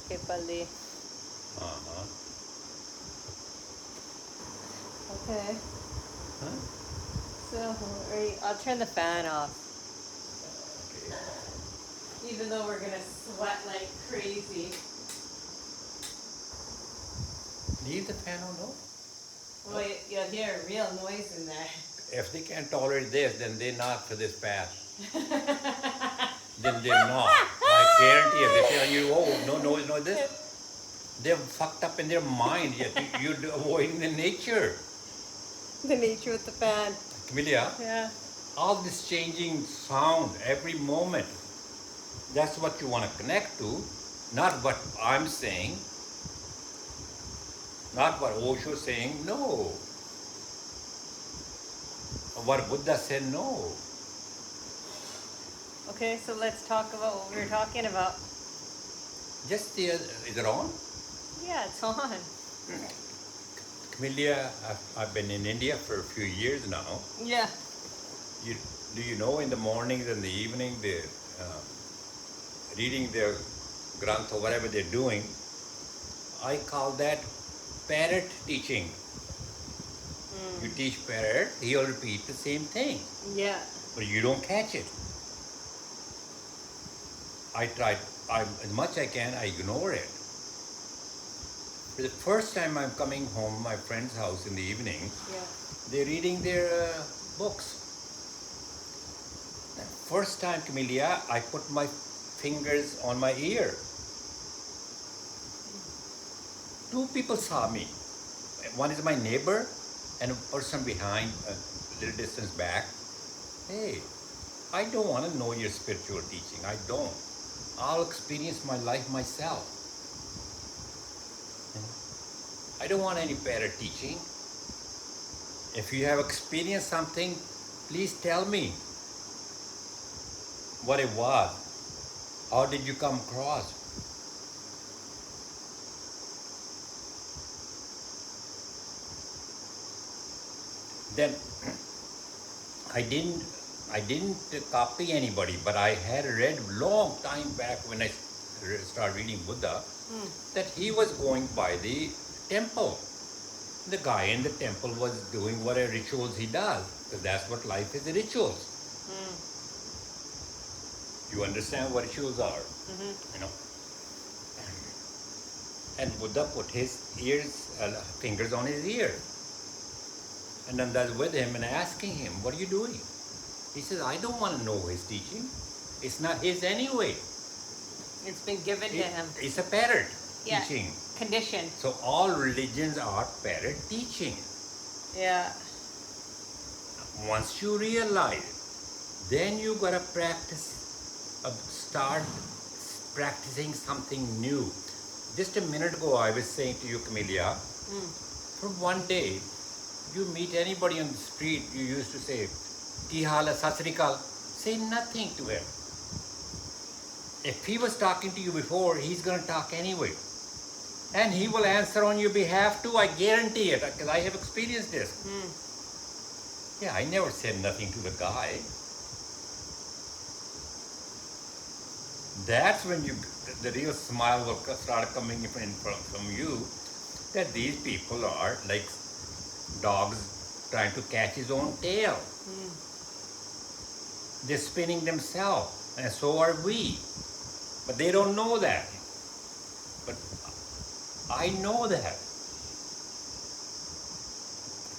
Okay, Pali. Uh-huh. Okay. Huh? So, I'll turn the fan off. Okay. Even though we're gonna sweat like crazy. Leave the fan on, no? Well, you'll hear a real noise in there. If they can't tolerate this, then they're not for this path. Then they're not. I guarantee you, they tell you, oh, no noise, no this. They're fucked up in their mind, yet you're avoiding the nature. The nature with the fan. Camellia, Yeah. all this changing sound every moment, that's what you want to connect to, not what I'm saying, not what Osho's saying, no. What Buddha said, no. Okay, so let's talk about what we were talking about. Just the, is it on? Yeah, it's on. Camellia, I've been in India for a few years now. Yeah. Do you know in the mornings and the evening they're reading their granth or whatever they're doing, I call that parrot teaching. You teach parrot, he'll repeat the same thing. Yeah. But you don't catch it. I tried, as much I can, I ignore it. For the first time I'm coming home, my friend's house in the evening, they're reading their books. First time, Camellia, I put my fingers on my ear. Two people saw me. One is my neighbor and a person behind, a little distance back. Hey, I don't want to know your spiritual teaching. I don't. I'll experience my life myself. I don't want any parrot teaching. If you have experienced something, please tell me what it was. How did you come across? Then I didn't copy anybody, but I had read long time back when I started reading Buddha that he was going by the temple. The guy in the temple was doing whatever rituals he does, because that's what life is, the rituals. You understand what rituals are, you know. And Buddha put his fingers on his ear. And then that's with him and asking him, what are you doing? He says, I don't want to know his teaching. It's not his anyway. It's been given to him. It's a parrot teaching. Conditioned. So all religions are parrot teaching. Yeah. Once you realize, then you gotta practice, start practicing something new. Just a minute ago, I was saying to you, Camellia, for one day, you meet anybody on the street, you used to say, Ki hal hai, sat sri akal. Say nothing to him. If he was talking to you before, he's going to talk anyway. And he will answer on your behalf too, I guarantee it, because I have experienced this. Yeah, I never said nothing to the guy. That's when the real smile will start coming in from you, that these people are like dogs trying to catch his own tail. They're spinning themselves, and so are we. But they don't know that. But I know that.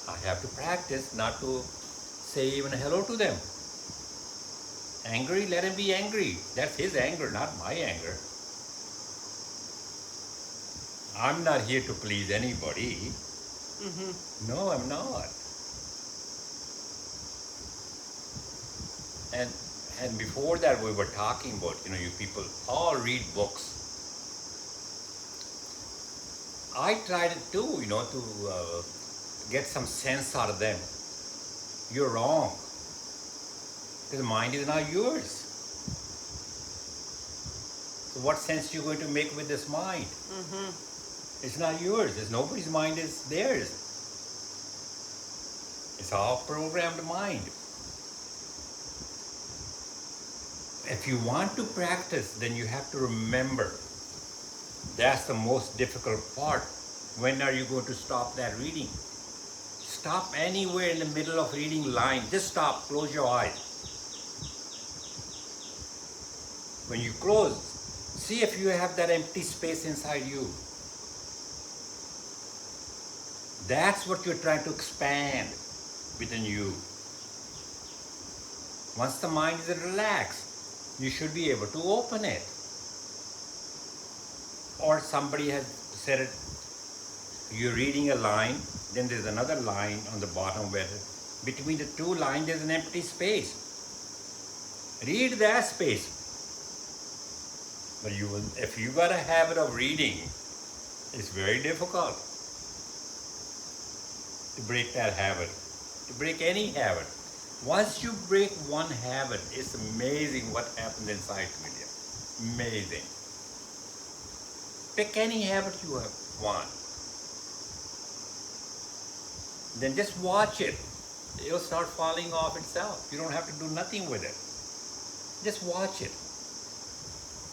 I have to practice not to say even hello to them. Angry, let him be angry. That's his anger, not my anger. I'm not here to please anybody. No, I'm not. And before that, we were talking about, you people all read books. I tried it too, to get some sense out of them. You're wrong. Because the mind is not yours. So what sense are you going to make with this mind? It's not yours. It's nobody's mind, is theirs. It's all programmed mind. If you want to practice, then you have to remember That's the most difficult part. When are you going to stop that reading? Stop anywhere in the middle of reading line. Just stop. Close your eyes. When you close, see if you have that empty space inside you. That's what you're trying to expand within you. Once the mind is relaxed, you should be able to open it. Or somebody has said it, you're reading a line, then there's another line on the bottom where between the two lines there's an empty space. Read that space. But if you got a habit of reading, it's very difficult to break that habit, to break any habit. Once you break one habit, it's amazing what happens inside Camellia. Amazing. Pick any habit you want. Then just watch it. It'll start falling off itself. You don't have to do nothing with it. Just watch it.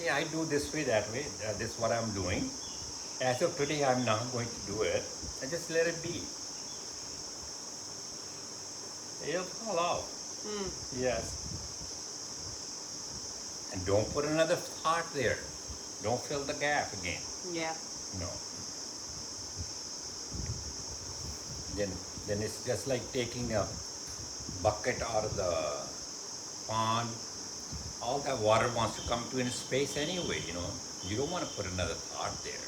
Yeah, I do this way, that way. This is what I'm doing. As of today, I'm not going to do it. I just let it be. It'll fall off. Yes. And don't put another thought there. Don't fill the gap again. Yeah. No. Then it's just like taking a bucket out of the pond. All that water wants to come to in space anyway, you know. You don't want to put another thought there.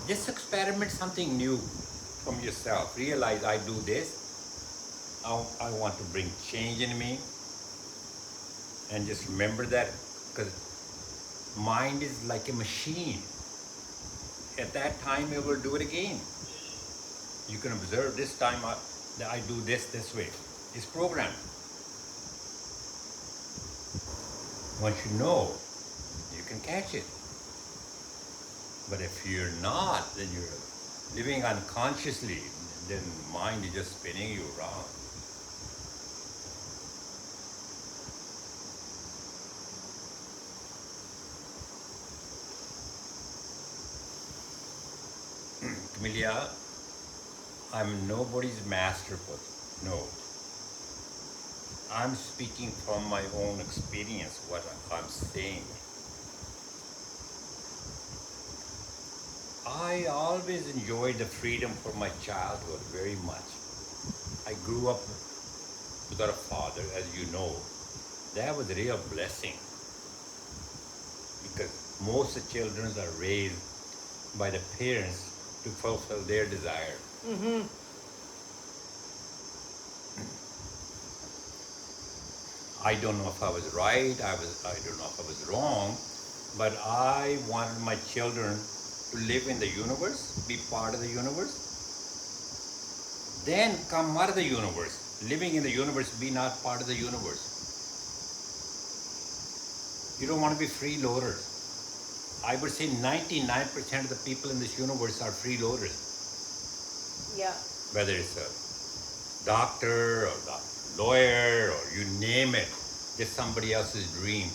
Just experiment something new from yourself. Realize I do this. I want to bring change in me. And just remember that, because mind is like a machine. At that time, it will do it again. You can observe this time I do this way. It's programmed. Once you know, you can catch it. But if you're not, then you're living unconsciously, then mind is just spinning you around. Camellia, I'm nobody's masterful. No. I'm speaking from my own experience, what I'm saying. I always enjoyed the freedom from my childhood very much. I grew up without a father, as you know. That was a real blessing. Because most of the children are raised by the parents to fulfill their desire. I don't know if I was right, I don't know if I was wrong, but I wanted my children to live in the universe, be part of the universe, then come out of the universe, living in the universe, be not part of the universe. You don't want to be freeloaders. I would say 99% of the people in this universe are freeloaders. Yeah. Whether it's a doctor or a lawyer or you name it, it's somebody else's dream.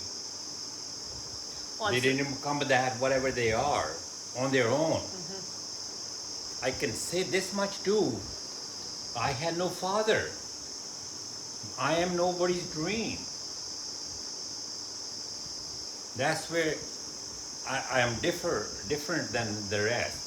They didn't come with that, whatever they are, on their own. I can say this much too. I had no father. I am nobody's dream. That's where I am different than the rest.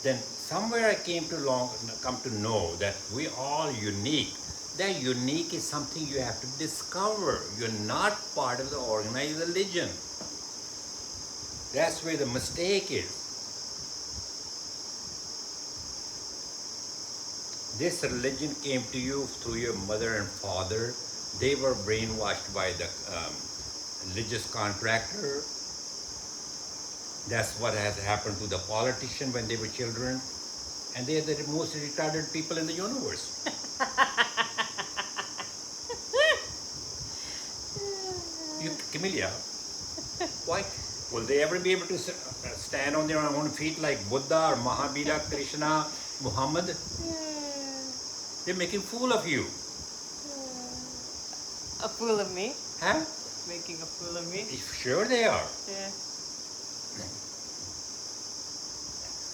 Then somewhere I come to know that we all unique. That unique is something you have to discover. You're not part of the organized religion. That's where the mistake is. This religion came to you through your mother and father. They were brainwashed by the religious contractor. That's what has happened to the politician when they were children. And they are the most retarded people in the universe. Camellia, why? Will they ever be able to stand on their own feet like Buddha or Mahavira, Krishna, Muhammad? They're making a fool of you. A fool of me. Huh? Making a fool of me. Sure they are. Yeah.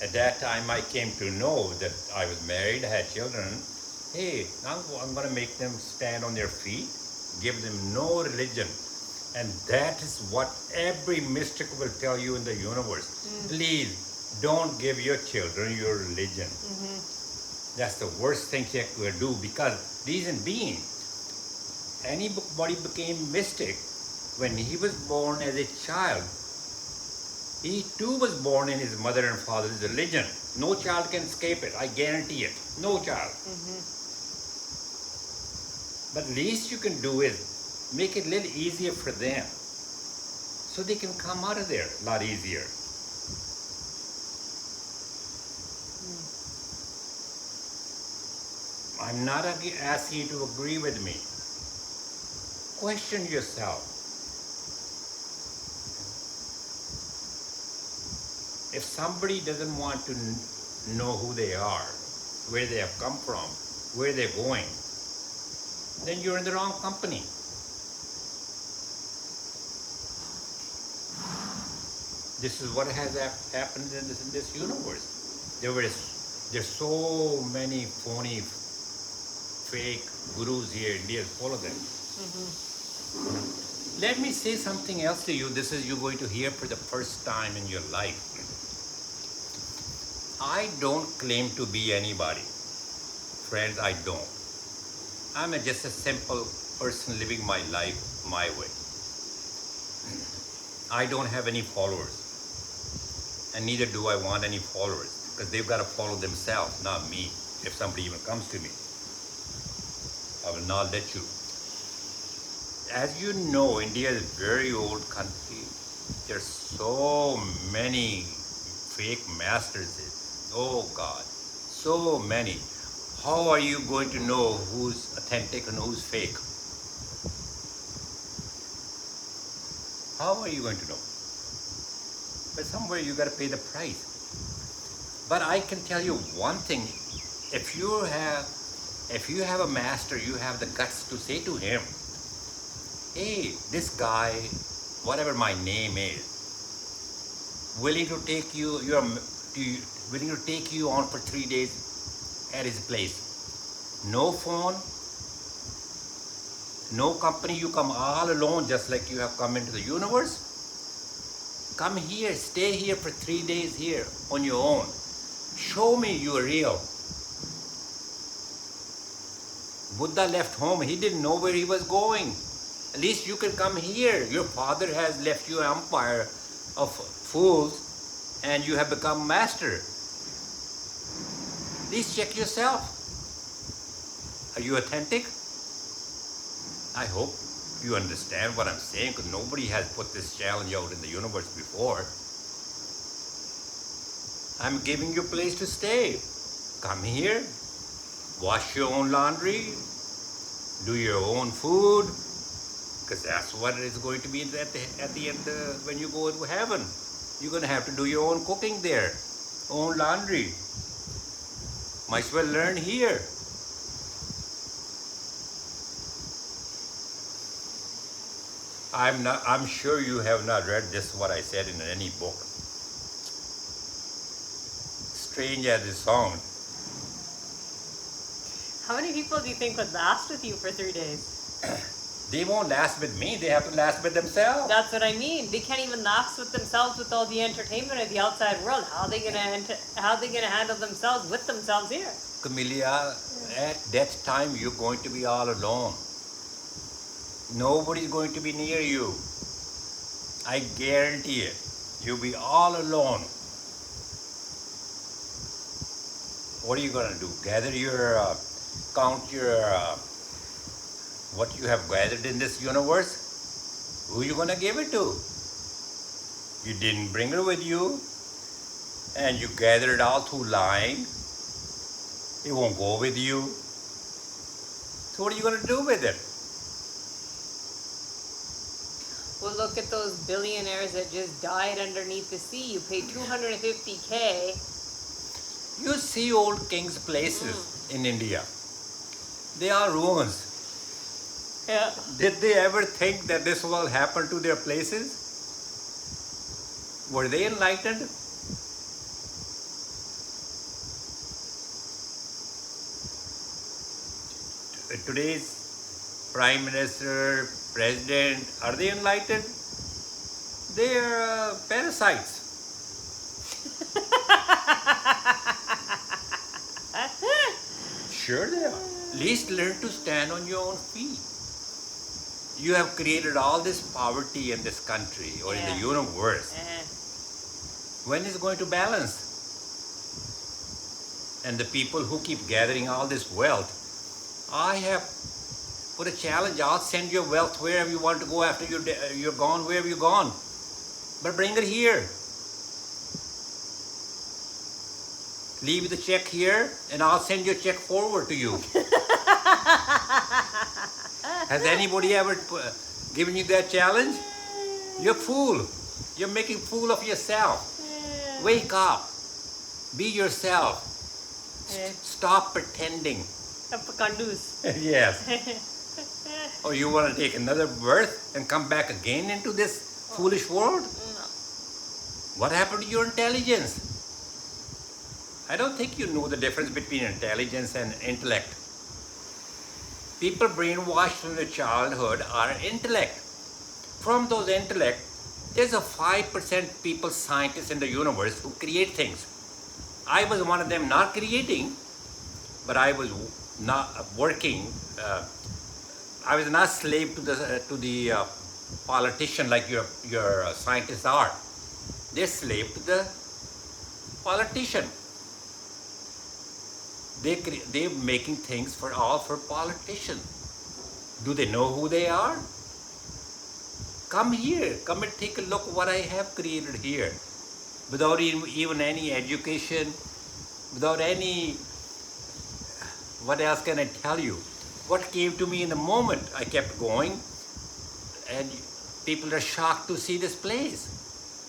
At that time, I came to know that I was married, had children. Hey, now I'm going to make them stand on their feet, give them no religion. And that is what every mystic will tell you in the universe. Please don't give your children your religion. That's the worst thing you could do, because reason being, anybody became mystic when he was born as a child. He too was born in his mother and father's religion. No child can escape it, I guarantee it. No child. But least you can do is make it a little easier for them, so they can come out of there a lot easier. I'm not asking you to agree with me. Question yourself. If somebody doesn't want to know who they are, where they have come from, where they're going, then you're in the wrong company. This is what has happened in this universe. There's so many phony, fake gurus here. India is full of them. Let me say something else to you. This is you're going to hear for the first time in your life. I don't claim to be anybody. Friends, I don't. I'm just a simple person living my life my way. I don't have any followers. And neither do I want any followers, because they've got to follow themselves, not me. If somebody even comes to me, I will not let you. As you know, India is a very old country. There's so many fake masters. Oh God, so many. How are you going to know who's authentic and who's fake? How are you going to know? But somewhere you got to pay the price. But I can tell you one thing: if you have a master, you have the guts to say to him, "Hey, this guy, whatever my name is, willing to take you on for 3 days at his place. No phone, no company. You come all alone, just like you have come into the universe. Come here, stay here for 3 days here on your own. Show me you are real." Buddha left home. He didn't know where he was going. At least you can come here. Your father has left you an empire of fools, and you have become master. At least check yourself. Are you authentic? I hope you understand what I'm saying, because nobody has put this challenge out in the universe before. I'm giving you a place to stay. Come here, wash your own laundry, do your own food, because that's what it is going to be at the end when you go into heaven. You're going to have to do your own cooking there, own laundry. Might as well learn here. I'm sure you have not read this, what I said in any book. Strange as it sounds. How many people do you think would last with you for 3 days? They won't last with me. They have to last with themselves. That's what I mean. They can't even last with themselves with all the entertainment of the outside world. How are they gonna handle themselves with themselves here? Camellia, at that time you're going to be all alone. Nobody's going to be near you. I guarantee it. You'll be all alone. What are you going to do? Gather your, count your, what you have gathered in this universe? Who are you going to give it to? You didn't bring it with you, and you gathered it all through lying. It won't go with you. So what are you going to do with it? Well, look at those billionaires that just died underneath the sea. You pay $250K. You see old kings' places in India. They are ruins. Yeah. Did they ever think that this will happen to their places? Were they enlightened? Today's Prime Minister, President, are they enlightened? They are parasites. Sure they are. At least learn to stand on your own feet. You have created all this poverty in this country or in the universe. When is it going to balance? And the people who keep gathering all this wealth, I have put a challenge. I'll send your wealth wherever you want to go after you're gone, wherever you're gone. But bring it here. Leave the check here and I'll send your check forward to you. Has anybody ever given you that challenge? You're a fool. You're making a fool of yourself. Wake up. Be yourself. Stop pretending. Yes. Or you want to take another birth and come back again into this foolish world? No. What happened to your intelligence? I don't think you know the difference between intelligence and intellect. People brainwashed from their childhood are intellect. From those intellect, there's a 5% people, scientists in the universe who create things. I was one of them, not creating, but I was not working. I was not slave to the politician like your scientists are. They're slave to the politician. They're making things for politicians. Do they know who they are? Come here, come and take a look what I have created here. Without even any education, without any, what else can I tell you? What came to me in the moment, I kept going, and people are shocked to see this place.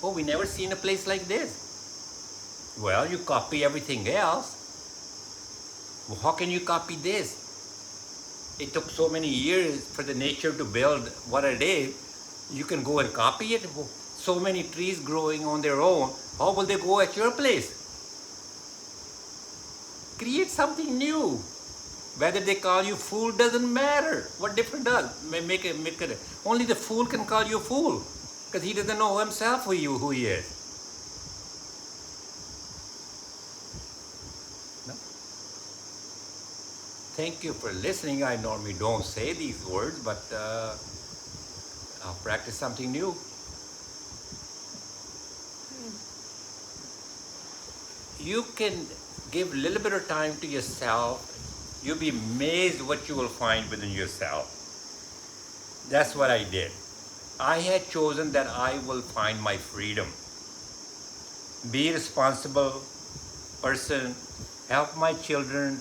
Oh, we never seen a place like this. Well, you copy everything else. Well, how can you copy this? It took so many years for the nature to build what it is. You can go and copy it. So many trees growing on their own. How will they go at your place? Create something new. Whether they call you fool doesn't matter. What difference does? Make it. Only the fool can call you fool, because he doesn't know himself who he is. No? Thank you for listening. I normally don't say these words, but I'll practice something new. You can give a little bit of time to yourself. You'll be amazed what you will find within yourself. That's what I did. I had chosen that I will find my freedom. Be a responsible person. Help my children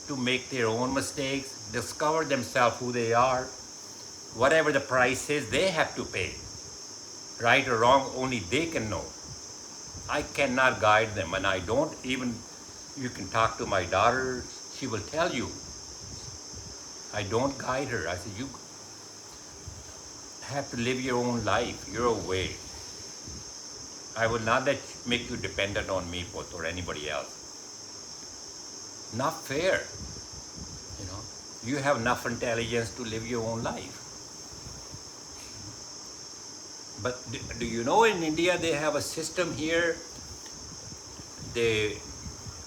to make their own mistakes. Discover themselves who they are. Whatever the price is, they have to pay. Right or wrong, only they can know. I cannot guide them, and I don't even, you can talk to my daughter, she will tell you. I don't guide her. I said, you have to live your own life, your way. I will not make you dependent on me or anybody else. Not fair. You know, you have enough intelligence to live your own life. But do you know in India they have a system here, they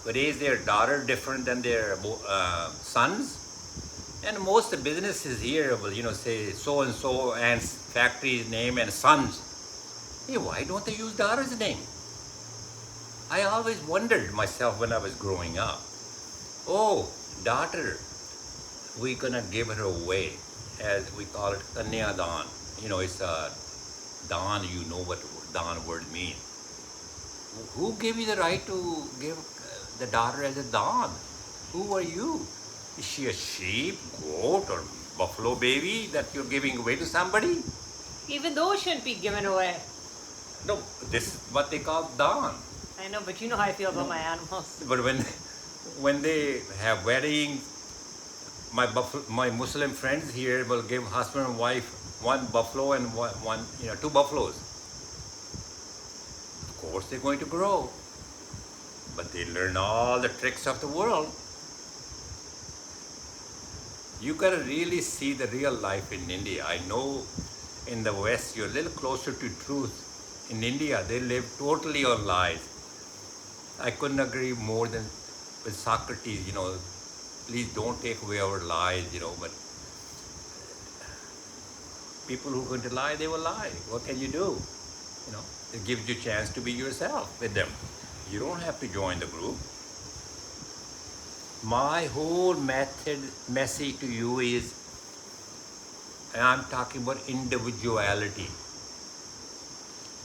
raise their daughter different than their sons? And most of the businesses here will, say so-and-so and factory's name and sons. Hey, why don't they use daughter's name? I always wondered myself when I was growing up. Oh, daughter, we're gonna give her away, as we call it, Kanyadan. It's a Dan, you know what Dan word means. Who gave you the right to give the daughter as a Dan? Who are you? Is she a sheep, goat, or buffalo baby that you're giving away to somebody? Even those shouldn't be given away. No, this is what they call Dan. I know, but you know how I feel about my animals. But when they have weddings, my Muslim friends here will give husband and wife one buffalo and two buffaloes. Of course, they're going to grow, but they learn all the tricks of the world. You gotta really see the real life in India. I know in the West you're a little closer to truth. In India, they live totally on lies. I couldn't agree more than with Socrates, please don't take away our lies, but people who are going to lie, they will lie. What can you do? It gives you a chance to be yourself with them. You don't have to join the group. My whole message to you is, and I'm talking about individuality.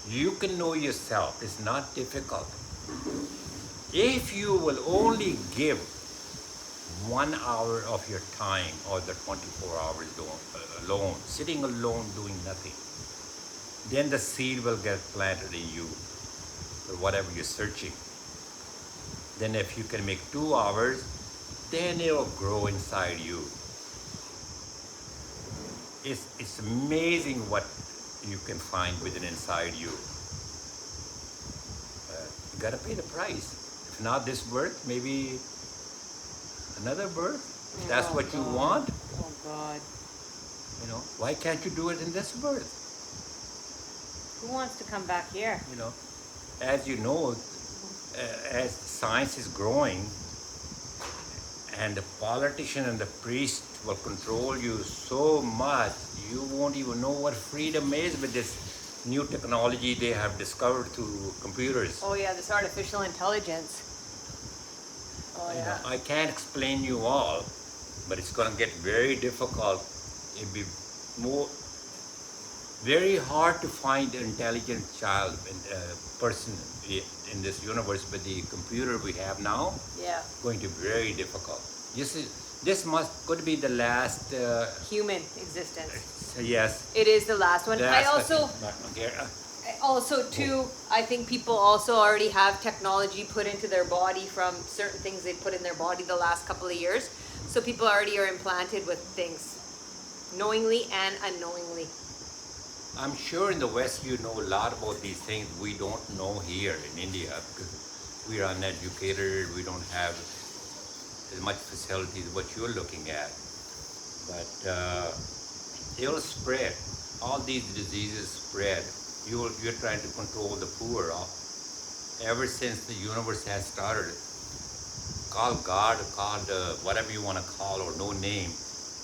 You can know yourself. It's not difficult. If you will only give 1 hour of your time or the 24 hours alone, sitting alone doing nothing, then the seed will get planted in you for whatever you're searching. Then if you can make 2 hours, then it will grow inside you. It's amazing what you can find within inside you. You gotta pay the price. If not this birth, maybe another birth. If that's what you want. Oh God. Why can't you do it in this birth? Who wants to come back here? As you know, as science is growing, and the politician and the priest will control you so much, you won't even know what freedom is with this new technology they have discovered through computers. Oh yeah, this artificial intelligence. Oh yeah. I can't explain you all, but it's going to get very difficult. It'll be very hard to find an intelligent child, person in this universe with the computer we have now. Yeah. Going to be very difficult. This could be the last human existence. Yes. It is the last one. I think people also already have technology put into their body from certain things they put in their body the last couple of years. So people already are implanted with things, knowingly and unknowingly. I'm sure in the West you know a lot about these things we don't know here in India, because we are uneducated, we don't have as much facilities as what you're looking at. But it'll spread. All these diseases spread. You're trying to control the poor. Ever since the universe has started, call God, whatever you want to call, or no name,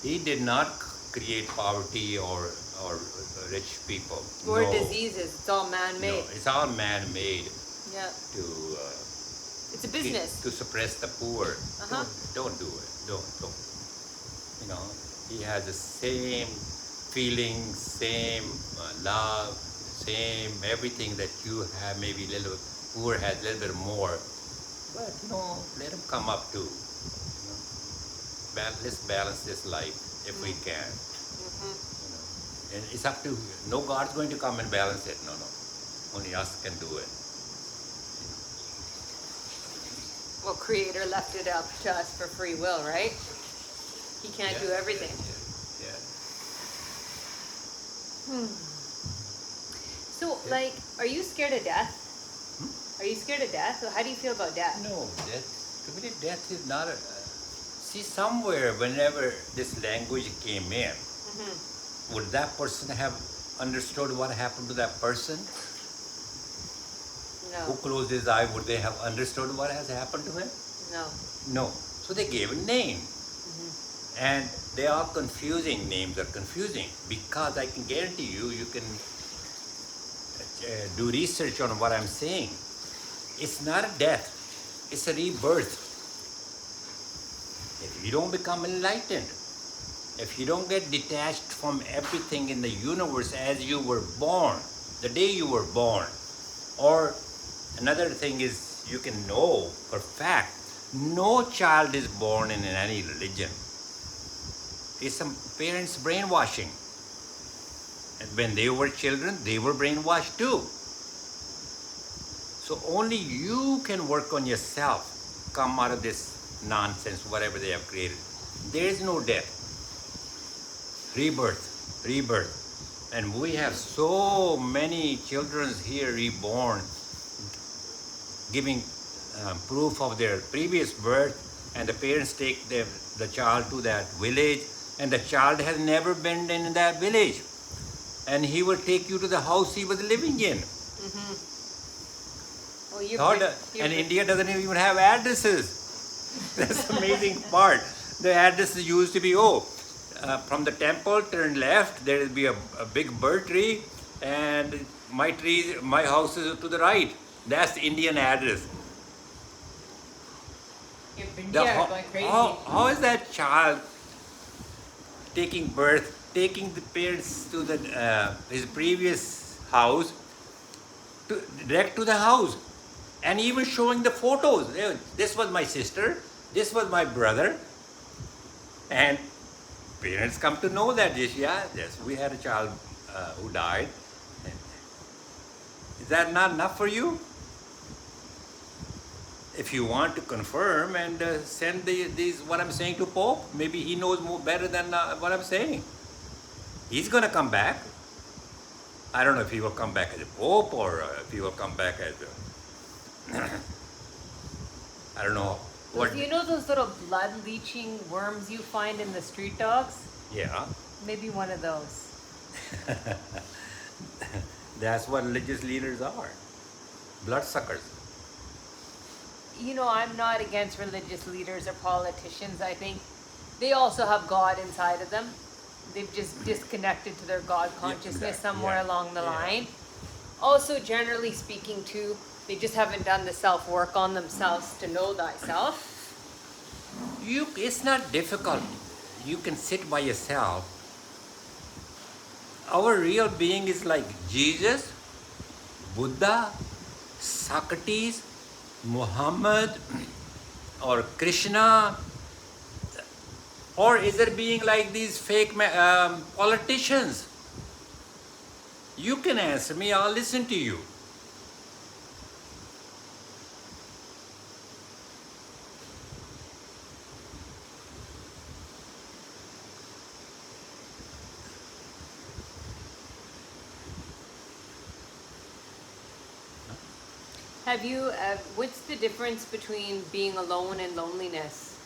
He did not create poverty or rich people. Or diseases. It's all man-made. No, it's all man-made. Yeah. It's a business. To suppress the poor. Don't do it. Don't. He has the same feelings, same love, same everything that you have. Maybe little poor has a little bit more, but let him come up too. Let's balance this life if we can. And it's up to no God's going to come and balance it. No. Only us can do it. Well, Creator left it up to us for free will, right? He can't do everything. Yeah. So, are you scared of death? Are you scared of death? How do you feel about death? No, to me, death is not a... See, somewhere, whenever this language came in, would that person have understood what happened to that person? No. Who closed his eye, would they have understood what has happened to him? No. So they gave a name. And they are confusing. Names are confusing, because I can guarantee you can do research on what I'm saying. It's not a death, it's a rebirth. If you don't become enlightened, if you don't get detached from everything in the universe as you were born, the day you were born, or another thing is, you can know for fact, no child is born in any religion. It's some parents' brainwashing. And when they were children, they were brainwashed too. So only you can work on yourself, come out of this nonsense, whatever they have created. There is no death. Rebirth, rebirth. And we have so many children here reborn, giving proof of their previous birth, and the parents take the child to that village, and the child has never been in that village. And he will take you to the house he was living in. Well, And India doesn't even have addresses. That's the amazing part. The addresses used to be, from the temple, turn left, there will be a big bird tree, and my house is to the right. That's the Indian address. in India are going crazy. How is that child taking birth, taking the parents to his previous house, direct to the house, and even showing the photos? This was my sister, this was my brother, and parents come to know that yes, we had a child who died. Is that not enough for you? If you want to confirm and send these what I'm saying to Pope, maybe he knows more better than what I'm saying. He's going to come back. I don't know if he will come back as a Pope or if he will come back as a I don't know. You know those little blood leaching worms you find in the street dogs? Yeah. Maybe one of those. That's what religious leaders are. Bloodsuckers. You know, I'm not against religious leaders or politicians. I think they also have God inside of them. They've just disconnected to their God consciousness somewhere along the line. Also, generally speaking, too, they just haven't done the self-work on themselves to know thyself. It's not difficult. You can sit by yourself. Our real being is like Jesus, Buddha, Socrates, Muhammad, or Krishna, or is it being like these fake politicians? You can answer me, I'll listen to you. What's the difference between being alone and loneliness?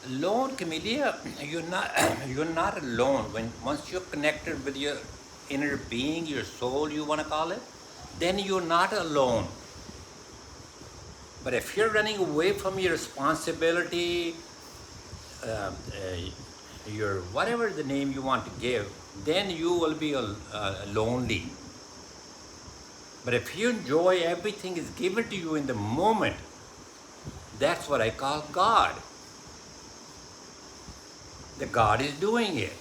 Alone, Camellia, you're not alone. Once you're connected with your inner being, your soul, you want to call it, then you're not alone. But if you're running away from your responsibility, your whatever the name you want to give, then you will be lonely. But if you enjoy everything is given to you in the moment, that's what I call God. The God is doing it.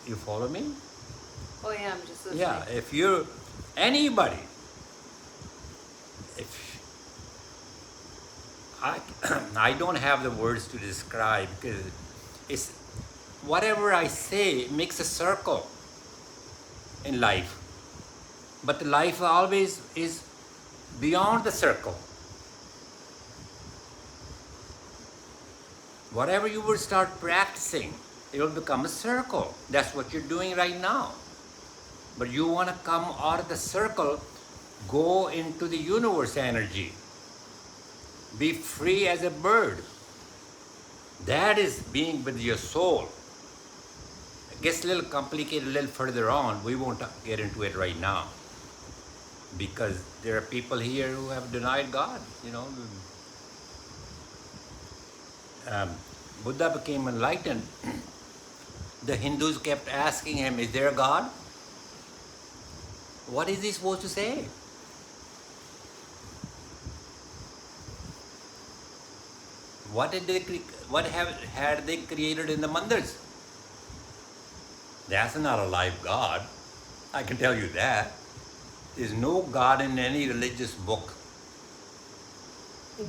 You follow me? Oh yeah, I'm just listening. Yeah, if you're anybody, if I don't have the words to describe, because it's whatever I say makes a circle in life, but life always is beyond the circle. Whatever you will start practicing, it will become a circle. That's what you're doing right now. But you want to come out of the circle, go into the universe energy. Be free as a bird. That is being with your soul. It gets a little complicated a little further on. We won't get into it right now, because there are people here who have denied God, Buddha became enlightened. The Hindus kept asking him, is there a God? What is he supposed to say? What had they created in the mandirs? That's not a live God. I can tell you that. There's no God in any religious book.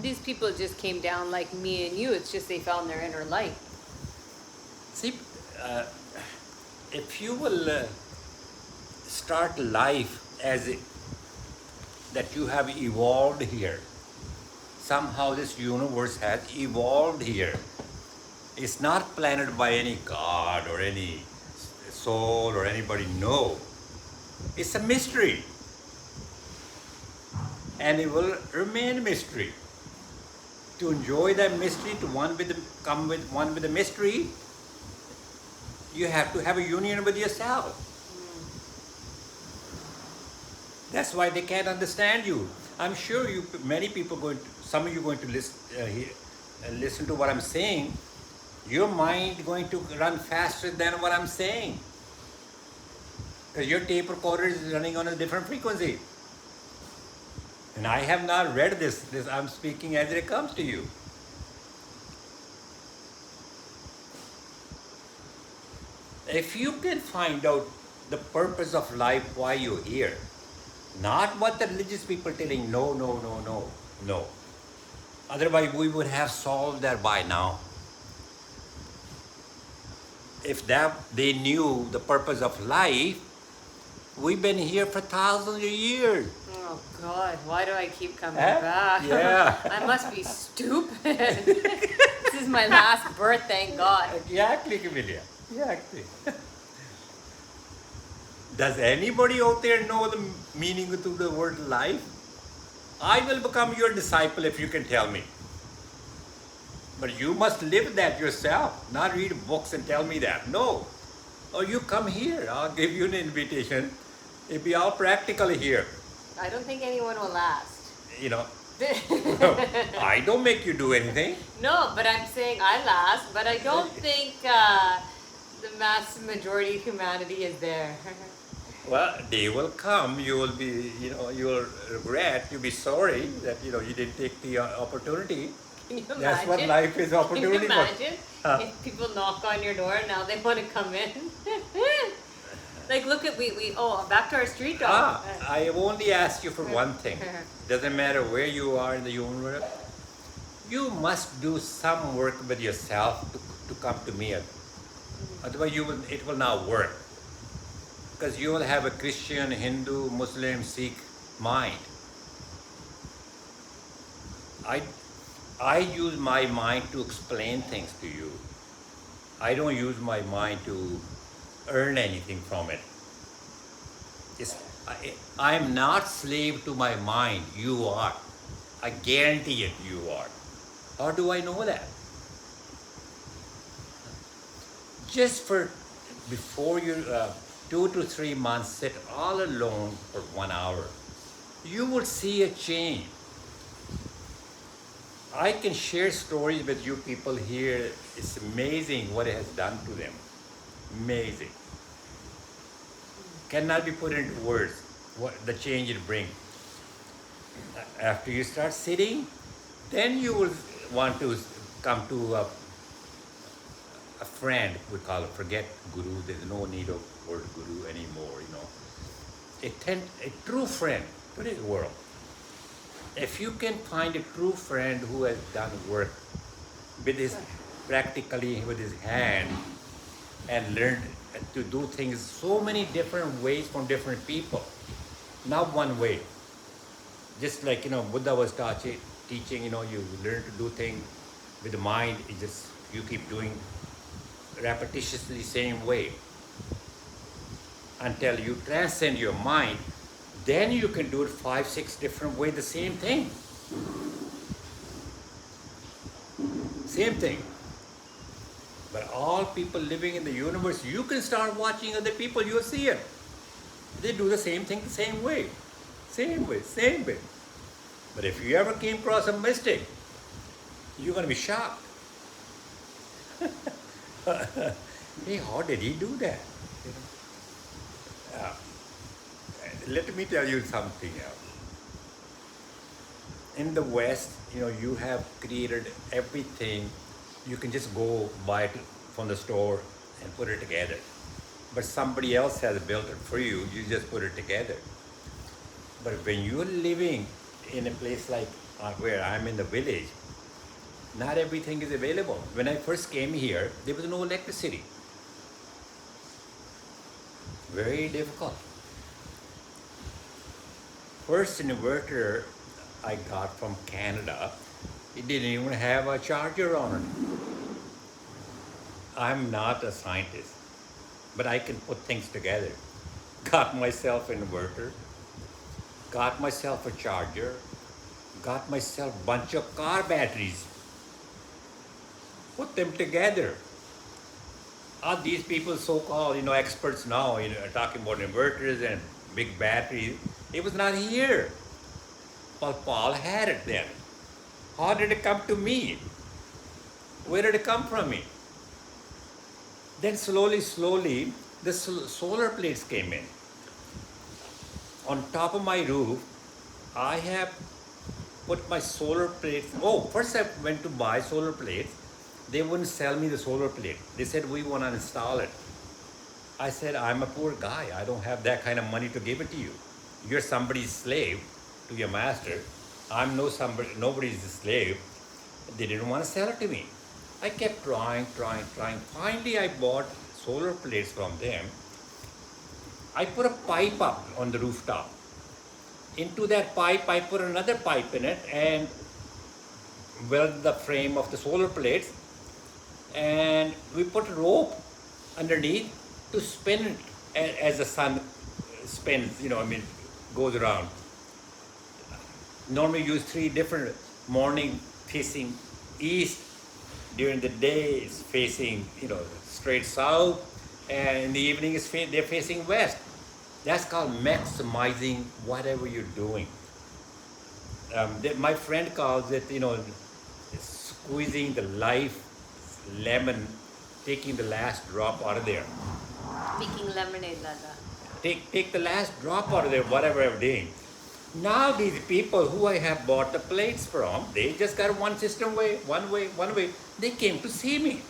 These people just came down like me and you. It's just they found their inner light. See, if you will start life as that you have evolved here. Somehow this universe has evolved here. It's not planted by any god or any soul or anybody. No. It's a mystery. And it will remain a mystery. To enjoy that mystery, to come with one with the mystery, you have to have a union with yourself. That's why they can't understand you. I'm sure many people some of you going to listen to what I'm saying. Your mind going to run faster than what I'm saying. Because your tape recorder is running on a different frequency. And I have not read this. I'm speaking as it comes to you. If you can find out the purpose of life, why you're here, not what the religious people telling, no, no, no, no, no. Otherwise, we would have solved that by now. If they knew the purpose of life, we've been here for thousands of years. Oh God, why do I keep coming back? Yeah. I must be stupid. This is my last birth, thank God. Exactly, Camellia. Exactly. Does anybody out there know the meaning to the word life? I will become your disciple if you can tell me. But you must live that yourself, not read books and tell me that. No. Or you come here, I'll give you an invitation. It'll be all practical here. I don't think anyone will last. You know, I don't make you do anything. No, but I'm saying I last, but I don't think the mass majority of humanity is there. Well, they will come. You will be, you will regret. You'll be sorry that, you didn't take the opportunity. Can you imagine? That's what life is, opportunity. Can you imagine if people knock on your door and now they want to come in? Like, look at, back to our street dog. I only ask you for one thing. Doesn't matter where you are in the universe. You must do some work with yourself to come to me. Otherwise, it will not work. Because you will have a Christian, Hindu, Muslim, Sikh mind. I use my mind to explain things to you. I don't use my mind to earn anything from it. I'm not slave to my mind. You are. I guarantee it, you are. How do I know that? Just before you 2 to 3 months, sit all alone for 1 hour. You will see a change. I can share stories with you people here. It's amazing what it has done to them. Amazing. Cannot be put into words what the change it brings. After you start sitting, then you will want to come to a friend, we call it, forget guru, there's no need of word guru anymore, A true friend to this world. If you can find a true friend who has done work practically with his hand and learned to do things so many different ways from different people, not one way. Just like, Buddha was teaching, you learn to do things with the mind, you keep doing repetitiously same way until you transcend your mind. Then you can do it 5, 6 different ways, the same thing. Same thing. But all people living in the universe, you can start watching other people, you'll see it. They do the same thing the same way. Same way, same way. But if you ever came across a mistake, you're going to be shocked. Hey, how did he do that? Let me tell you something else. In the West, you have created everything. You can just go buy it from the store and put it together. But somebody else has built it for you. You just put it together. But when you're living in a place like where I'm in the village, not everything is available. When I first came here, there was no electricity. Very difficult. first inverter I got from Canada, it didn't even have a charger on it. I'm not a scientist, but I can put things together. Got myself an inverter, got myself a charger, got myself a bunch of car batteries, put them together. Are these people so-called, experts now, are talking about inverters and big batteries? It was not here. Well, Paul had it then. How did it come to me? Where did it come from me? Then slowly, the solar plates came in. On top of my roof, I have put my solar plates. Oh, first I went to buy solar plates. They wouldn't sell me the solar plate. They said, we want to install it. I said, I'm a poor guy. I don't have that kind of money to give it to you. You're somebody's slave to your master. I'm nobody's slave. They didn't want to sell it to me. I kept trying. Finally, I bought solar plates from them. I put a pipe up on the rooftop. Into that pipe, I put another pipe in it and welded the frame of the solar plates. And we put a rope underneath to spin it as the sun spins, goes around. Normally use 3 different morning facing east, during the day it's facing, straight south, and in the evening they're facing west. That's called maximizing whatever you're doing. My friend calls it, squeezing the life lemon, taking the last drop out of there. Making lemonade, Lada. Take the last drop out of there, whatever I'm doing. Now these people who I have bought the plates from, they just got one way. They came to see me.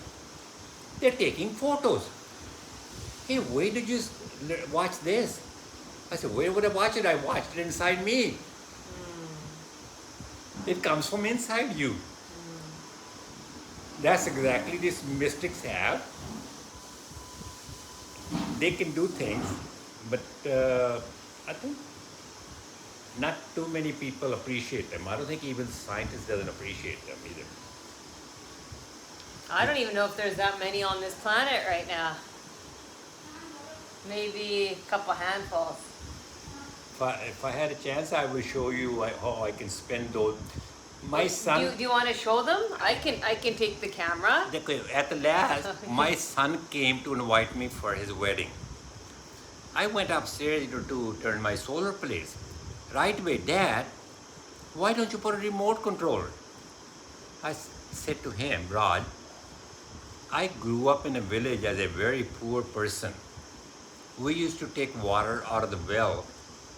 They're taking photos. Hey, where did you watch this? I said, where would I watch it? I watched it inside me. It comes from inside you. That's exactly these mystics have. They can do things, but I think not too many people appreciate them. I don't think even scientists doesn't appreciate them either. I don't even know if there's that many on this planet right now. Maybe a couple handfuls. If I had a chance, I will show you how I can spend those. My son. Do you want to show them? I can take the camera. At the last, my son came to invite me for his wedding. I went upstairs to turn my solar plates. Right away, Dad, why don't you put a remote control? I said to him, Raj, I grew up in a village as a very poor person. We used to take water out of the well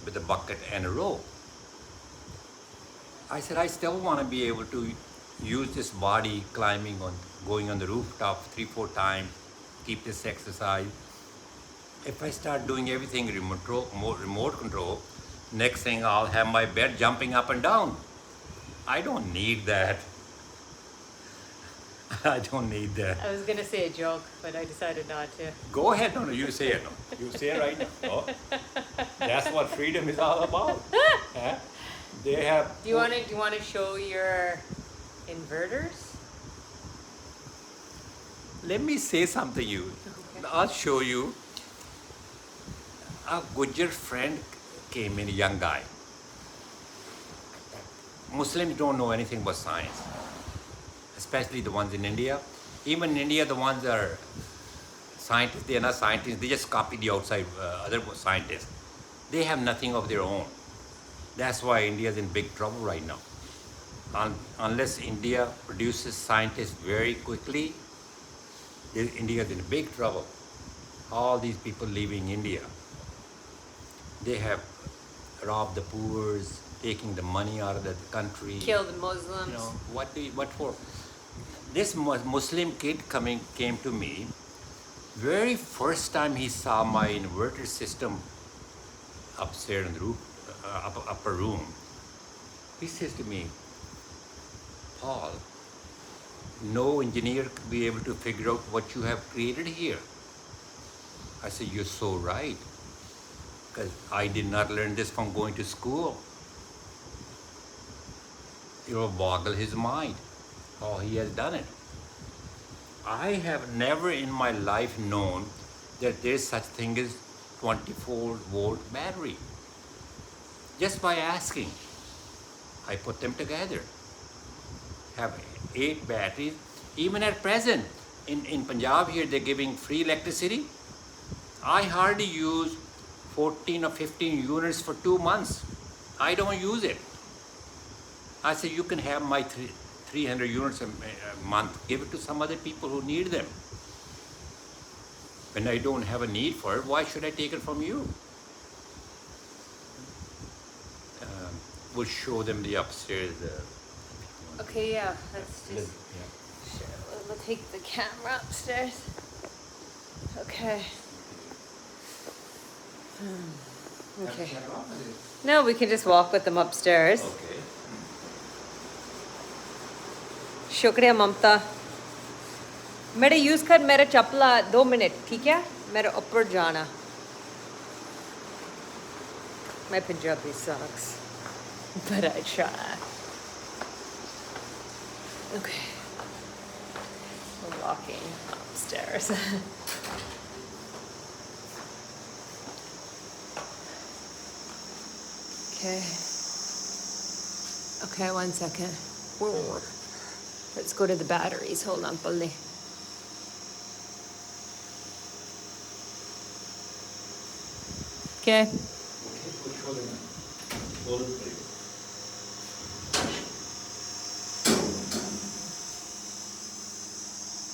with a bucket and a rope. I said, I still want to be able to use this body going on the rooftop 3-4 times, keep this exercise. If I start doing everything remote control, next thing I'll have my bed jumping up and down. I don't need that. I don't need that. I was gonna say a joke, but I decided not to. Go ahead, no, you say it. No. You say it right now. Oh, that's what freedom is all about. Huh? They have. Do you want to show your inverters? Let me say something to you. Okay. I'll show you. A Gujar friend came in, a young guy. Muslims don't know anything about science, especially the ones in India. Even in India, the ones that are scientists, they are not scientists, they just copy the outside other scientists. They have nothing of their own. That's why India is in big trouble right now. Unless India produces scientists very quickly, India is in big trouble. All these people leaving India, they have robbed the poor, taking the money out of the country. Killed Muslims. What for? This Muslim kid came to me. Very first time he saw my inverter system upstairs in the roof, upper room, he says to me, Paul, no engineer could be able to figure out what you have created here. I said, you're so right, because I did not learn this from going to school. it will boggle his mind how he has done it. I have never in my life known that there's such thing as 24-volt battery. Just by asking, I put them together. Have 8 batteries. Even at present, in Punjab here, they're giving free electricity. I hardly use 14 or 15 units for 2 months. I don't use it. I say, you can have my 300 units a month. Give it to some other people who need them. When I don't have a need for it, why should I take it from you? We'll show them the upstairs. Okay, yeah. Let's just Yeah. sure. We'll take the camera upstairs. Okay. Okay. No, we can just walk with them upstairs. Okay. शुक्रिया ममता मेरे use कर मेरा चप्पला 2 minute ठीक है मेरे ऊपर जाना My Punjabi sucks but I try. Okay, we're walking upstairs. Okay, 1 second. Whoa. Let's go to the batteries. Hold on, Pulli. Okay.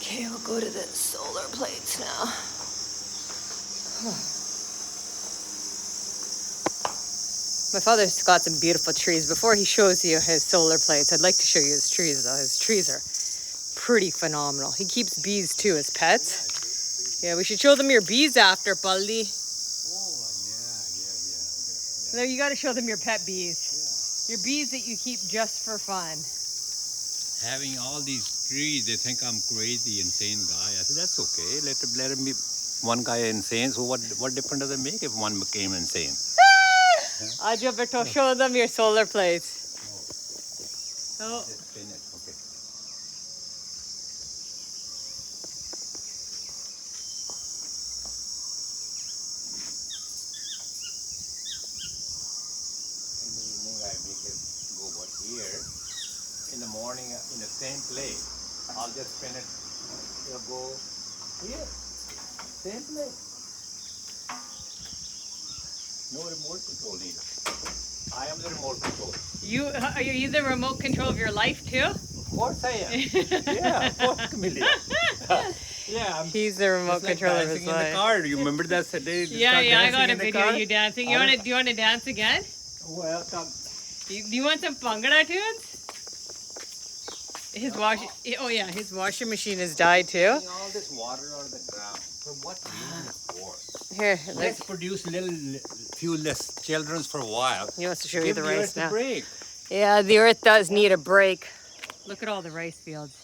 Okay, we'll go to the solar plates now. My father's got some beautiful trees. Before he shows you his solar plates, I'd like to show you his trees, though. His trees are pretty phenomenal. He keeps bees, too, as pets. Yeah, we should show them your bees after, Paldi. No, you got to show them your pet bees. Your bees that you keep just for fun. Having all these trees, they think I'm crazy, insane guy. I said, that's okay. Let him be one guy insane. So what difference does it make if one became insane? Ajo Berto, show them your solar plates. Oh. Okay. In the evening, I make it go about here. In the morning, in the same place, I'll just spin it. It'll go here. Same place. No remote control needed. I am the remote control. Are you the remote control of your life too? Of course I am. Yeah, of course, Camellia. Yeah, He's the remote control of his dancing in the life. car. Do you remember that day? Yeah, I got a video of you dancing. Do you want to dance again? Well, come. Do you want some Bhangra tunes? His his washing machine has died too. All this water on the ground. For what reason? For? Here, Let's produce few less children for a while. He wants to show you Give the the rice earth a now. break. Yeah, the earth does need a break. Look at all the rice fields.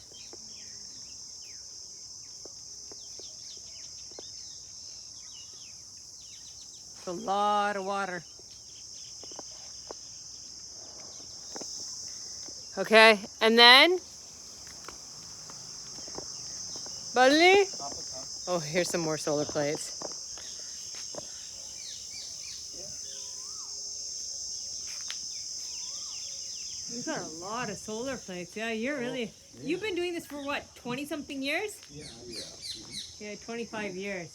It's a lot of water. Okay, and then Bali? Oh, here's some more solar plates. These are a lot of solar plates. Yeah, you've been doing this for what, 20-something years? Yeah, 25 years.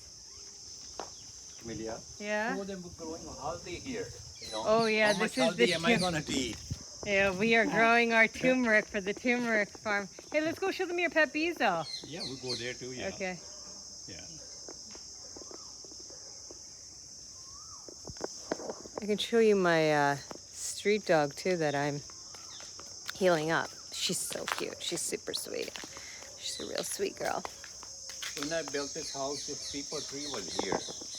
Camellia. Yeah. Some of them were growing healthy here. You know? Oh, yeah, How much this is the healthy am I going to eat? Yeah, we are growing our turmeric for the turmeric farm. Hey, let's go show them your pet bees, though. Yeah, we'll go there too. Yeah. Okay. Yeah. I can show you my street dog, too, that I'm healing up. She's so cute. She's super sweet. She's a real sweet girl. When I built this house, this 3x3 was here.